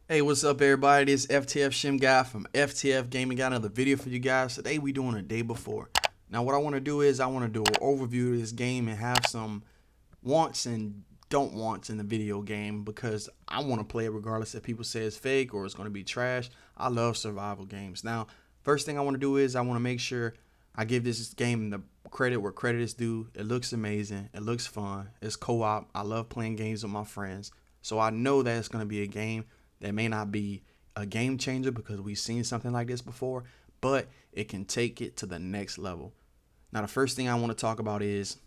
Hey, what's up, everybody? This is FTF Shim Guy from FTF Gaming. Got another video for you guys. Today we doing a day before. Now, what I want to do is I want to do an overview of this game and have some wants and don't wants in the video game because I want to play it regardless if people say it's fake or it's going to be trash. I love survival games. Now, first thing I want to do is I want to make sure I give this game the credit where credit is due. It looks amazing. It looks fun. It's co-op. I love playing games with my friends. So I know that it's going to be a game that may not be a game changer because we've seen something like this before, but it can take it to the next level. Now, the first thing I want to talk about is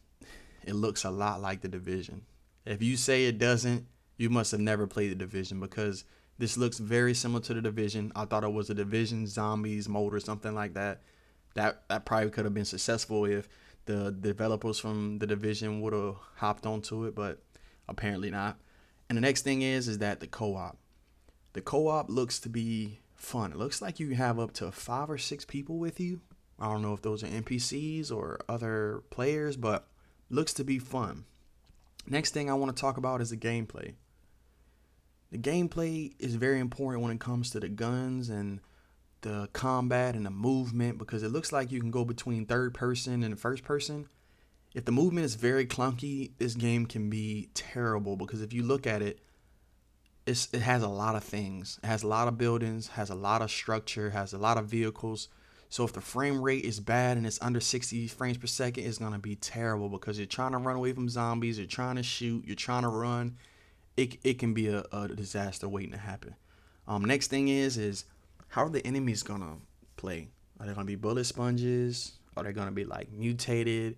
it looks a lot like the Division. If you say it doesn't, you must have never played the Division because this looks very similar to the Division. I thought it was a Division Zombies mode or something like that. That probably could have been successful if the developers from the Division would have hopped onto it, but apparently not. And the next thing is that the co-op. The co-op looks to be fun. It looks like you have up to 5 or 6 people with you. I don't know if those are NPCs or other players, but looks to be fun. Next thing I want to talk about is the gameplay. The gameplay is very important when it comes to the guns and the combat and the movement because it looks like you can go between third person and first person. If the movement is very clunky, this game can be terrible because if you look at it, it has a lot of things. It has a lot of buildings, has a lot of structure, has a lot of vehicles. So if the frame rate is bad and it's under 60 frames per second, it's going to be terrible because you're trying to run away from zombies, you're trying to shoot, you're trying to run. It can be a disaster waiting to happen. Next thing is how are the enemies going to play? Are they going to be bullet sponges? Are they going to be like mutated?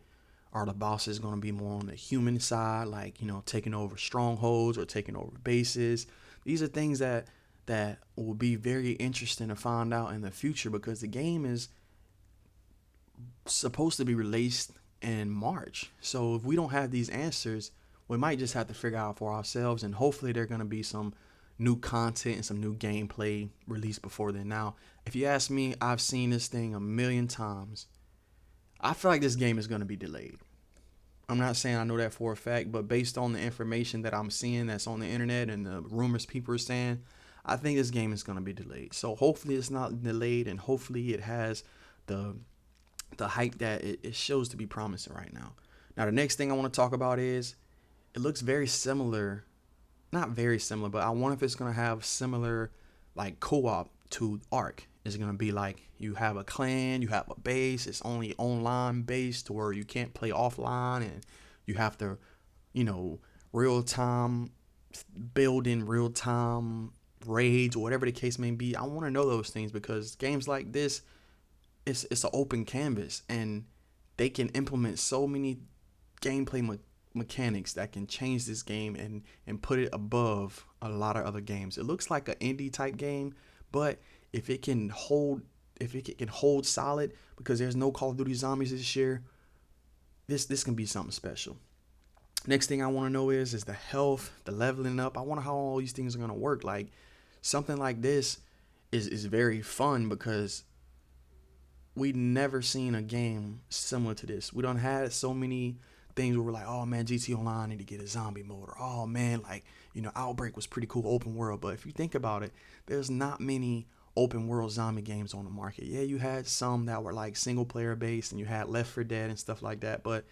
Are the bosses going to be more on the human side, like, taking over strongholds or taking over bases? These are things that will be very interesting to find out in the future because the game is supposed to be released in March. So if we don't have these answers, we might just have to figure out for ourselves, and hopefully there's going to be some new content and some new gameplay released before then. Now, if you ask me, I've seen this thing a million times. I feel like this game is going to be delayed. I'm not saying I know that for a fact, but based on the information that I'm seeing that's on the internet and the rumors people are saying, I think this game is going to be delayed. So hopefully it's not delayed, and hopefully it has the hype that it shows to be promising right now. Now, the next thing I want to talk about is it looks very similar, not very similar, but I wonder if it's going to have similar like co-op to Ark. Is it going to be like you have a clan, you have a base, it's only online based to where you can't play offline and you have to, real time build in real time raids or whatever the case may be. I want to know those things because games like this, it's an open canvas and they can implement so many gameplay mechanics that can change this game and put it above a lot of other games. It looks like an indie type game, but if it can hold solid because there's no Call of Duty Zombies this year, this can be something special. Next thing I want to know is the health, the leveling up. I wonder how all these things are going to work. Like something like this is very fun because we never seen a game similar to this. We don't had so many things where we're like, oh man, GT Online need to get a zombie mode, or oh man, like, Outbreak was pretty cool open world. But if you think about it, there's not many open world zombie games on the market. Yeah, you had some that were like single player based and you had Left 4 Dead and stuff like that, but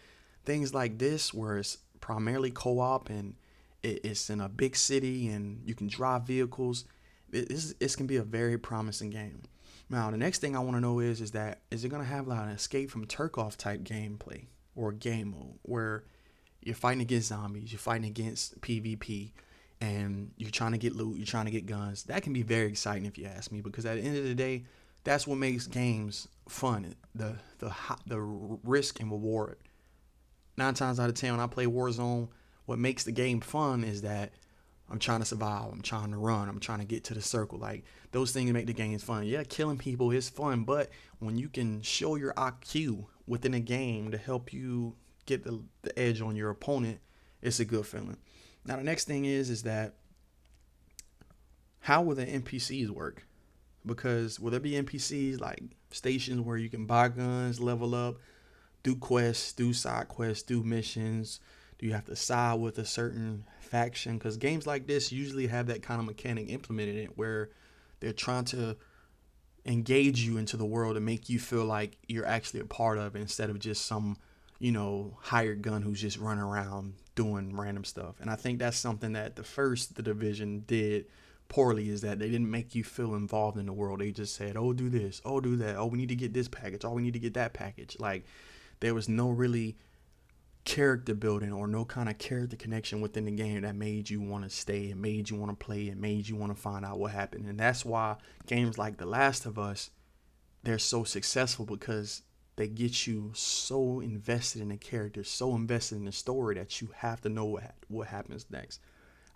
things like this where it's primarily co-op and it's in a big city and you can drive vehicles, this can be a very promising game. Now, the next thing I want to know is it going to have like an escape from Tarkov type gameplay or game mode where you're fighting against zombies, you're fighting against PvP, and you're trying to get loot, you're trying to get guns. That can be very exciting if you ask me, because at the end of the day, that's what makes games fun. The risk and reward. 9 times out of 10, when I play Warzone, what makes the game fun is that I'm trying to survive, I'm trying to run, I'm trying to get to the circle. Like, those things make the games fun. Yeah, killing people is fun, but when you can show your IQ within a game to help you get the edge on your opponent, it's a good feeling. Now, the next thing is that how will the NPCs work? Because will there be NPCs like stations where you can buy guns, level up, do quests, do side quests, do missions, Do you have to side with a certain faction? Because games like this usually have that kind of mechanic implemented in it where they're trying to engage you into the world and make you feel like you're actually a part of it instead of just some, hired gun who's just running around doing random stuff. And I think that's something that the division did poorly, is that they didn't make you feel involved in the world. They just said, oh, do this, oh, do that, oh, we need to get this package, oh, we need to get that package. Like, there was no really character building or no kind of character connection within the game that made you want to stay and made you want to play and made you want to find out what happened. And that's why games like The Last of Us, they're so successful, because they get you so invested in the character, so invested in the story, that you have to know what happens next.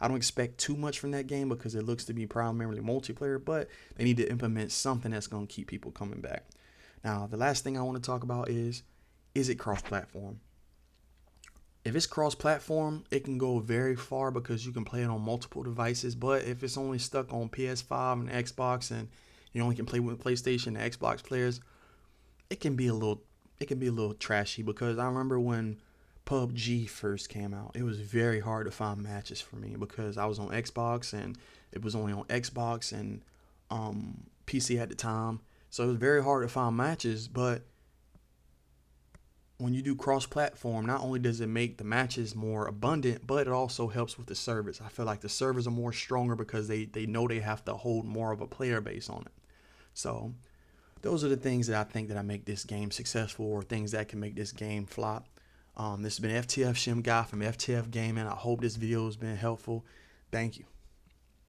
I don't expect too much from that game because it looks to be primarily multiplayer, but they need to implement something that's going to keep people coming back. Now, the last thing I want to talk about is it cross-platform? If it's cross-platform, it can go very far because you can play it on multiple devices. But if it's only stuck on PS5 and Xbox, and you only can play with PlayStation and Xbox players, it can be a little trashy. Because I remember when PUBG first came out, it was very hard to find matches for me because I was on Xbox and it was only on Xbox and PC at the time. So it was very hard to find matches. But when you do cross-platform, not only does it make the matches more abundant, but it also helps with the servers. I feel like the servers are more stronger because they know they have to hold more of a player base on it. So those are the things that I think that make this game successful, or things that can make this game flop. This has been FTF Shim Guy from FTF Gaming. I hope this video has been helpful. Thank you.